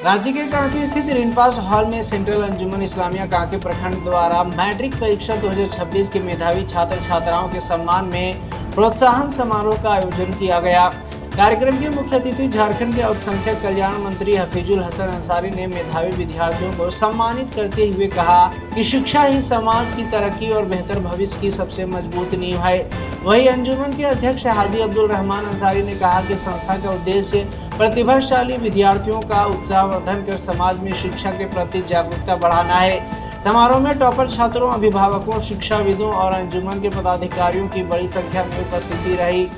राज्य के कांके स्थित रिनपास हॉल में सेंट्रल अंजुमन इस्लामिया कांके प्रखंड द्वारा मैट्रिक परीक्षा 2026 के मेधावी छात्र छात्राओं के सम्मान में प्रोत्साहन समारोह का आयोजन किया गया। कार्यक्रम के मुख्य अतिथि झारखंड के अल्पसंख्यक कल्याण मंत्री हफीजुल हसन अंसारी ने मेधावी विद्यार्थियों को सम्मानित करते हुए कहा कि शिक्षा ही समाज की तरक्की और बेहतर भविष्य की सबसे मजबूत नींव है। वहीं अंजुमन के अध्यक्ष हाजी अब्दुल रहमान अंसारी ने कहा कि संस्था का उद्देश्य प्रतिभाशाली विद्यार्थियों का उत्साहवर्धन कर समाज में शिक्षा के प्रति जागरूकता बढ़ाना है। समारोह में टॉपर छात्रों, अभिभावकों, शिक्षाविदों और अंजुमन के पदाधिकारियों की बड़ी संख्या में उपस्थिति रही।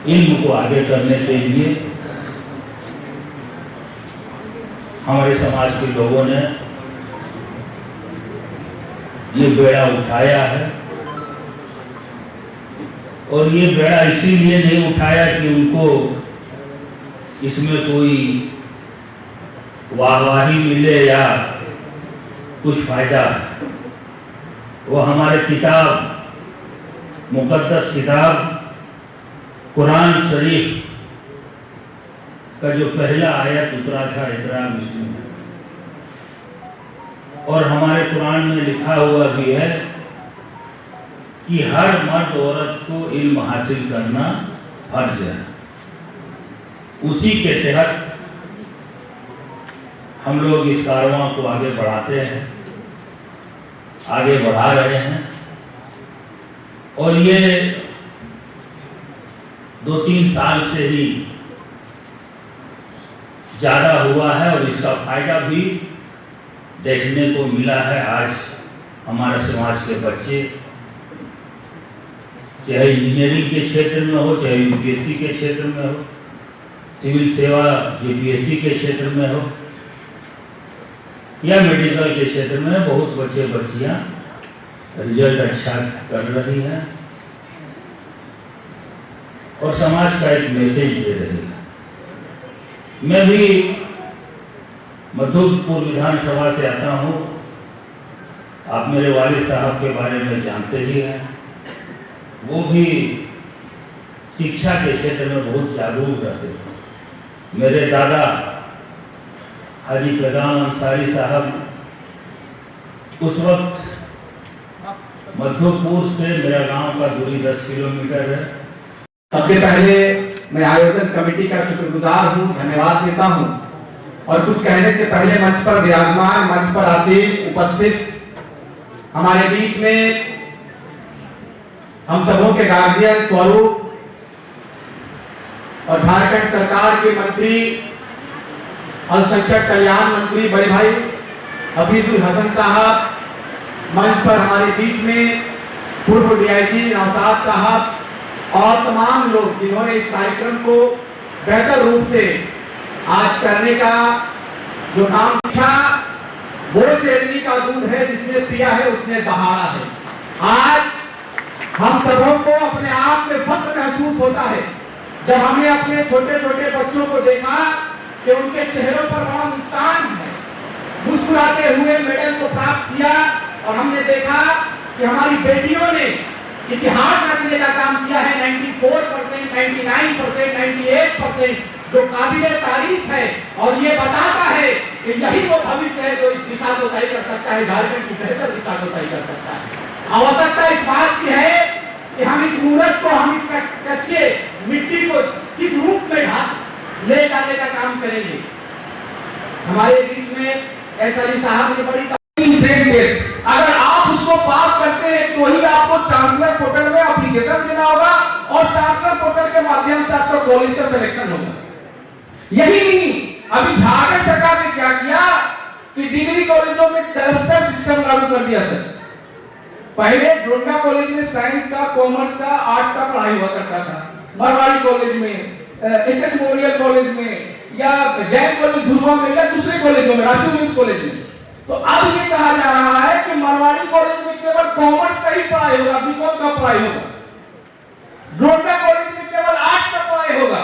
इल्म को आगे करने के लिए हमारे समाज के लोगों ने ये बेड़ा उठाया है, और ये बेड़ा इसीलिए नहीं उठाया कि उनको इसमें कोई वाहवाही मिले या कुछ फायदा। वो हमारे किताब, मुकद्दस किताब कुरान शरीफ का जो पहला आयत उतरा था, इकरा बिस्मिल्लाह, और हमारे कुरान में लिखा हुआ भी है कि हर मर्द औरत को इल्म हासिल करना फर्ज है। उसी के तहत हम लोग इस कारवां को आगे बढ़ाते हैं, आगे बढ़ा रहे हैं, और ये 2-3 साल से ही ज़्यादा हुआ है और इसका फायदा भी देखने को मिला है। आज हमारे समाज के बच्चे चाहे इंजीनियरिंग के क्षेत्र में हो, चाहे यूपीएससी के क्षेत्र में हो, सिविल सेवा जेपीएससी के क्षेत्र में हो, या मेडिकल के क्षेत्र में, बहुत बच्चे बच्चियां रिजल्ट अच्छा कर रही हैं और समाज का एक मैसेज दे रही है। मैं भी मधुपुर विधानसभा से आता हूँ। आप मेरे वालिद साहब के बारे में जानते ही हैं। वो भी शिक्षा के क्षेत्र में बहुत जागरूक रहते थे। मेरे दादा हाजी पैगाम अंसारी साहब उस वक्त मधुपुर से मेरा गांव का दूरी 10 किलोमीटर है। सबसे पहले मैं आयोजन कमेटी का शुक्रगुजार हूं, धन्यवाद देता हूं, और कुछ कहने से पहले मंच पर विराजमान, मंच पर आसीन उपस्थित हमारे बीच में हम सबों के गार्जियन स्वरूप और झारखंड सरकार के मंत्री, अल्पसंख्यक कल्याण मंत्री बड़े भाई हफीजुल हसन साहब, मंच पर हमारे बीच में पूर्व डीआईजी नौशाद साहब और तमाम लोग जिन्होंने इस कार्यक्रम को बेहतर रूप से आज करने का जो काम था, वो शेरनी का दूध है जिसने पिया है उसने दहाड़ा है। आज हम सबों को अपने आप में फख्र महसूस होता है जब हमने अपने छोटे छोटे बच्चों को देखा कि उनके चेहरों पर बड़ा मुस्कान है, मुस्कुराते हुए मेडल को प्राप्त किया, और हमने देखा कि हमारी बेटियों ने इतिहास रचने का काम किया है। 94%, 99%, 98%, जो काबिले तारीफ है, और ये बताता है कि यही वो भविष्य है जो इस दिशा को तय कर सकता है, झारखंड की बेहतर दिशा को तय कर सकता है। आवश्यकता इस बात की है कि हम इस मूर्त को, हम इस कच्चे मिट्टी को किस रूप में ले जाने का काम करेंगे। हमारे बीच में एसआई साहब ने बड़ी अगर आप उसको पास करते हैं तो ही आपको चांसलर पोर्टल में एप्लीकेशन देना होगा, और चांसलर पोर्टल के माध्यम से आपका कॉलेज का सिलेक्शन होगा। यही नहीं, अभी झारखंड सरकार ने क्या किया कि डिग्री कॉलेजों में क्लस्टर सिस्टम लागू कर दिया। सर, पहले ड्रोंडा कॉलेज में साइंस का, कॉमर्स का, आर्ट्स का पढ़ाई हुआ करता था, मरवाड़ी कॉलेज में, एसएस मोरियल कॉलेज में, या जैन कॉलेज धुलवा में, या दूसरे कॉलेजों में, राजू मिम्स कॉलेज में। तो अब ये कहा जा रहा है कि मरवाड़ी कॉलेज में केवल कॉमर्स का ही पढ़ाई होगा, बीकॉम का पढ़ाई होगा, ड्रोंडा कॉलेज में केवल आर्ट्स का पढ़ाई होगा,